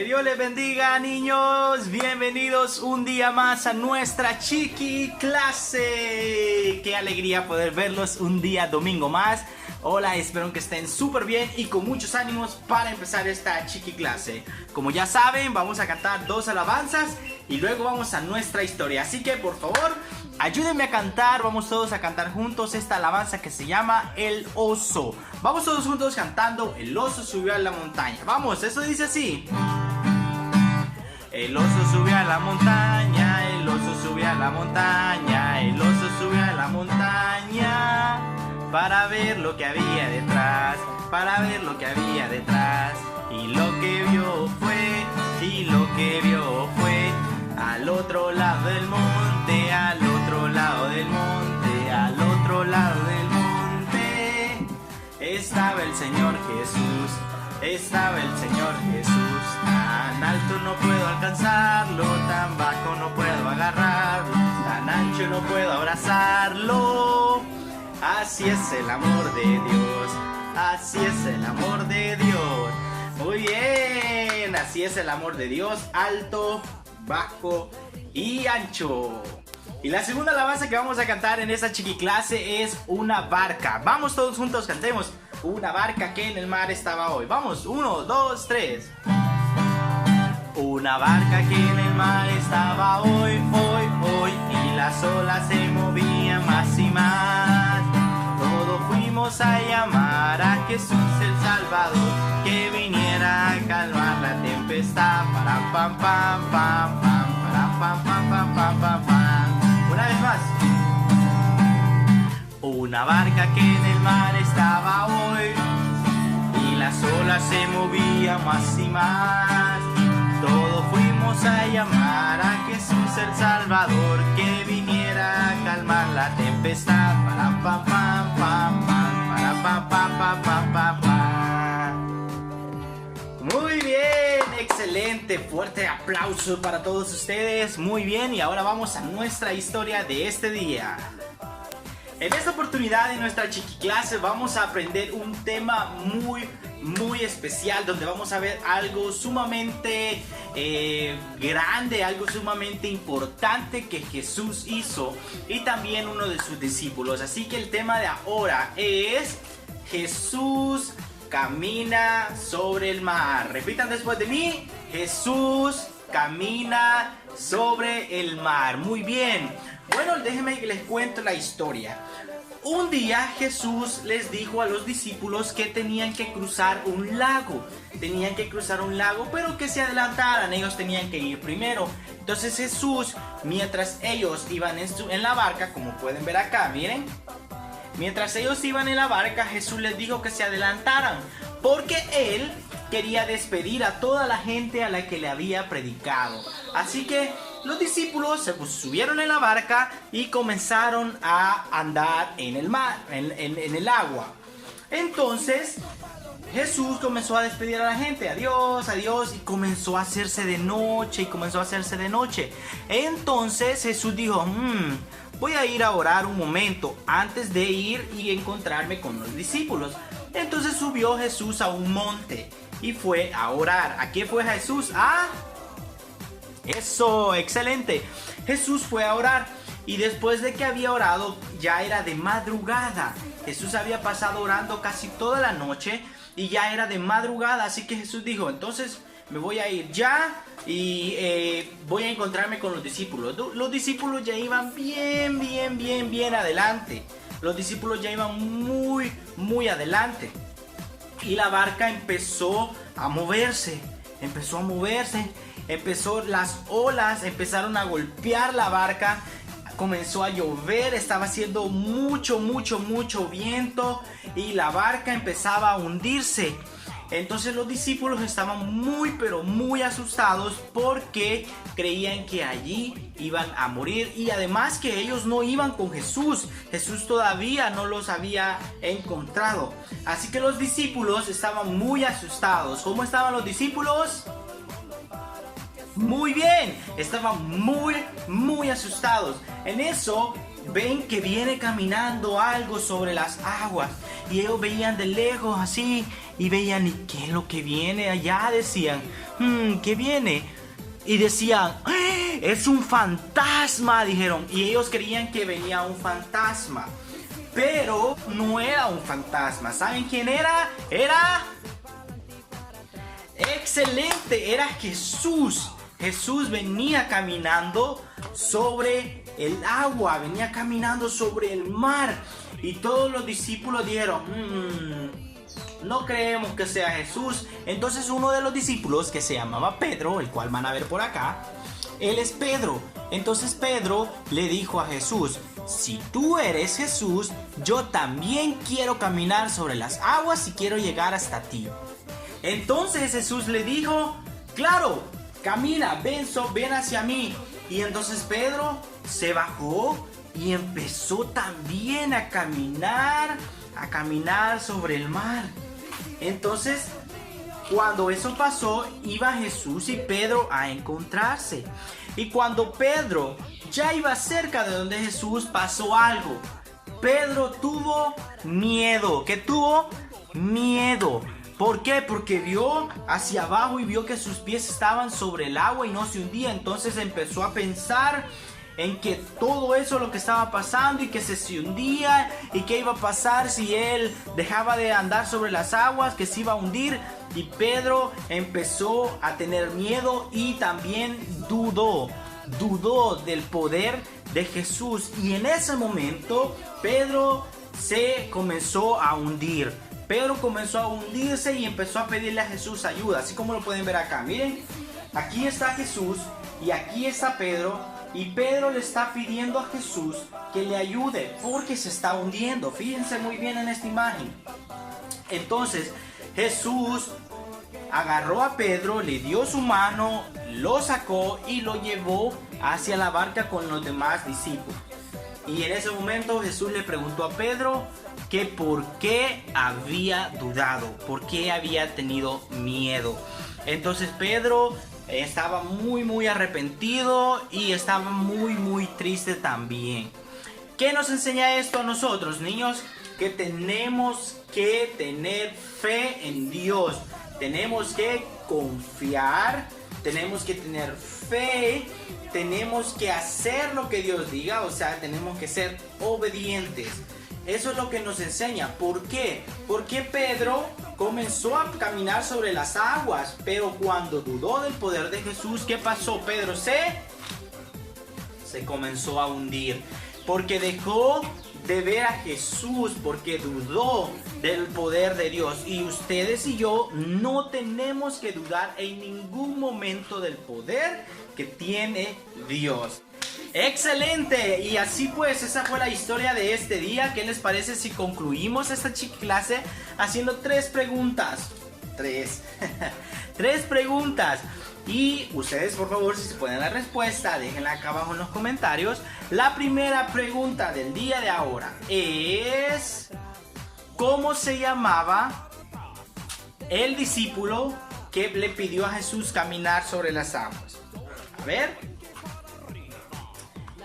Que Dios les bendiga, niños. Bienvenidos un día más a nuestra chiqui clase. Qué alegría poder verlos un día domingo más. Hola, espero que estén súper bien y con muchos ánimos para empezar esta chiqui clase. Como ya saben, vamos a cantar 2 alabanzas y luego vamos a nuestra historia. Así que por favor, ayúdenme a cantar. Vamos todos a cantar juntos esta alabanza que se llama El Oso. Vamos todos juntos cantando El oso subió a la montaña. Vamos, eso dice así. El oso subió a la montaña, el oso subió a la montaña, el oso subió a la montaña para ver lo que había detrás, para ver lo que había detrás. Y lo que vio fue al otro lado del monte, al otro lado del monte, al otro lado del monte. Estaba el Señor Jesús, estaba el Señor Jesús. Tan alto no puedo alcanzarlo, tan bajo no puedo agarrarlo, tan ancho no puedo abrazarlo. Así es el amor de Dios, así es el amor de Dios. Muy bien, así es el amor de Dios, alto, bajo y ancho. Y la segunda alabanza que vamos a cantar en esta chiqui clase es Una barca. Vamos todos juntos, cantemos. Una barca que en el mar estaba hoy. Vamos, 1, 2, 3. Una barca que en el mar estaba hoy, y las olas se movían más y más. Todos fuimos a llamar a Jesús el Salvador, que viniera a calmar la tempestad. Para pam pam pam pam, para pam pam pam pam pam pam. Una vez más. Una barca que en el mar estaba hoy, y las olas se movían más y más. Todos fuimos a llamar a Jesús el Salvador, que viniera a calmar la tempestad. Para pam pam pam pam, para pam pam pam pam pam pam. Muy bien, excelente, fuerte aplauso para todos ustedes. Muy bien, y ahora vamos a nuestra historia de este día. En esta oportunidad en nuestra chiqui clase vamos a aprender un tema muy especial, donde vamos a ver algo sumamente grande, algo sumamente importante que Jesús hizo y también uno de sus discípulos. Así que el tema de ahora es Jesús camina sobre el mar. Repitan después de mí: Jesús camina sobre el mar. Muy bien. Bueno, déjenme que les cuento la historia. Un día Jesús les dijo a los discípulos que tenían que cruzar un lago. Tenían que cruzar un lago, pero que se adelantaran. Ellos tenían que ir primero. Entonces Jesús, mientras ellos iban en la barca, como pueden ver acá, miren. Mientras ellos iban en la barca, Jesús les dijo que se adelantaran, porque Él quería despedir a toda la gente a la que le había predicado. Así que los discípulos se subieron en la barca y comenzaron a andar en el mar, en el agua. Entonces Jesús comenzó a despedir a la gente, adiós, adiós, y comenzó a hacerse de noche, Entonces Jesús dijo, voy a ir a orar un momento antes de ir y encontrarme con los discípulos. Entonces subió Jesús a un monte y fue a orar. ¿A qué fue Jesús? Eso, excelente. Jesús fue a orar y después de que había orado ya era de madrugada. Jesús había pasado orando casi toda la noche y ya era de madrugada. Así que Jesús dijo, entonces me voy a ir ya y voy a encontrarme con los discípulos. Los discípulos ya iban bien adelante. Los discípulos ya iban muy adelante. Y la barca empezó a moverse. Las olas empezaron a golpear la barca. Comenzó a llover, estaba haciendo mucho viento y la barca empezaba a hundirse. Entonces los discípulos estaban muy asustados porque creían que allí iban a morir, y además que ellos no iban con Jesús. Jesús todavía no los había encontrado. Así que los discípulos estaban muy asustados. ¿Cómo estaban los discípulos? Muy bien, estaban muy asustados. En eso ven que viene caminando algo sobre las aguas y ellos veían de lejos así y veían, ¿y qué es lo que viene allá? Decían, ¿qué viene? Y decían, es un fantasma, dijeron, y ellos creían que venía un fantasma, pero no era un fantasma. ¿Saben quién era? Era excelente, era Jesús. Jesús venía caminando sobre el agua, venía caminando sobre el mar. Y todos los discípulos dijeron, no creemos que sea Jesús. Entonces uno de los discípulos, que se llamaba Pedro, el cual van a ver por acá, él es Pedro. Entonces Pedro le dijo a Jesús, si tú eres Jesús, yo también quiero caminar sobre las aguas y quiero llegar hasta ti. Entonces Jesús le dijo, claro, camina, ven hacia mí. Y entonces Pedro se bajó y empezó también a caminar sobre el mar. Entonces, cuando eso pasó, iba Jesús y Pedro a encontrarse. Y cuando Pedro ya iba cerca de donde Jesús, pasó algo. Pedro tuvo miedo. ¿Qué tuvo? Miedo. ¿Por qué? Porque vio hacia abajo y vio que sus pies estaban sobre el agua y no se hundía. Entonces empezó a pensar en que todo eso lo que estaba pasando y que se hundía y qué iba a pasar si él dejaba de andar sobre las aguas, que se iba a hundir. Y Pedro empezó a tener miedo y también dudó del poder de Jesús. Y en ese momento Pedro se comenzó a hundir. Pedro comenzó a hundirse y empezó a pedirle a Jesús ayuda, así como lo pueden ver acá. Miren, aquí está Jesús y aquí está Pedro, y Pedro le está pidiendo a Jesús que le ayude porque se está hundiendo. Fíjense muy bien en esta imagen. Entonces Jesús agarró a Pedro, le dio su mano, lo sacó y lo llevó hacia la barca con los demás discípulos. Y en ese momento Jesús le preguntó a Pedro que por qué había dudado, por qué había tenido miedo. Entonces Pedro estaba muy arrepentido y estaba muy triste también. ¿Qué nos enseña esto a nosotros, niños? Que tenemos que tener fe en Dios. Tenemos que confiar, tenemos que tener fe, tenemos que hacer lo que Dios diga, o sea, tenemos que ser obedientes. Eso es lo que nos enseña. ¿Por qué? Porque Pedro comenzó a caminar sobre las aguas, pero cuando dudó del poder de Jesús, ¿qué pasó? Pedro se comenzó a hundir, porque dejó de ver a Jesús, porque dudó del poder de Dios. Y ustedes y yo no tenemos que dudar en ningún momento del poder que tiene Dios. ¡Excelente! Y así pues, esa fue la historia de este día. ¿Qué les parece si concluimos esta chiqui clase haciendo 3 preguntas? 3 preguntas. Y ustedes, por favor, si se pueden la respuesta, déjenla acá abajo en los comentarios. La primera pregunta del día de ahora es: ¿cómo se llamaba el discípulo que le pidió a Jesús caminar sobre las aguas? A ver.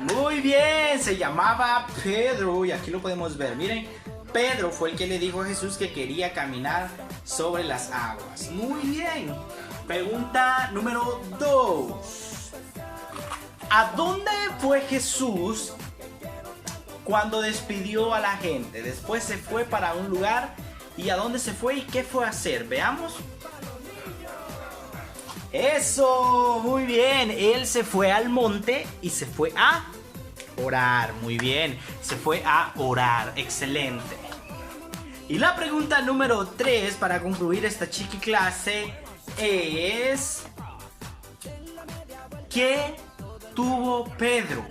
Muy bien, se llamaba Pedro, y aquí lo podemos ver. Miren, Pedro fue el que le dijo a Jesús que quería caminar sobre las aguas. Muy bien. Pregunta número 2. ¿A dónde fue Jesús cuando despidió a la gente? Después se fue para un lugar. ¿Y a dónde se fue y qué fue a hacer? Veamos. Eso, muy bien. Él se fue al monte y se fue a orar. Muy bien, se fue a orar. Excelente. Y la pregunta número 3 para concluir esta chiqui clase es: ¿qué tuvo Pedro?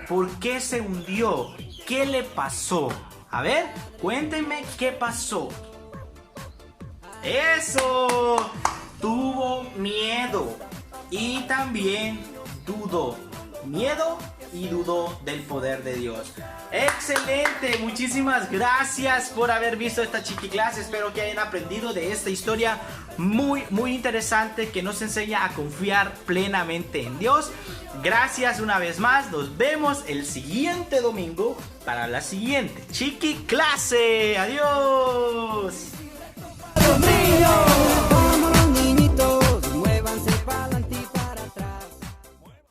¿Por qué se hundió? ¿Qué le pasó? A ver, cuéntenme qué pasó. ¡Eso! Tuvo miedo y también dudó. Miedo y dudó del poder de Dios. ¡Excelente! Muchísimas gracias por haber visto esta chiqui clase. Espero que hayan aprendido de esta historia muy interesante que nos enseña a confiar plenamente en Dios. Gracias una vez más. Nos vemos el siguiente domingo para la siguiente chiqui clase. ¡Adiós!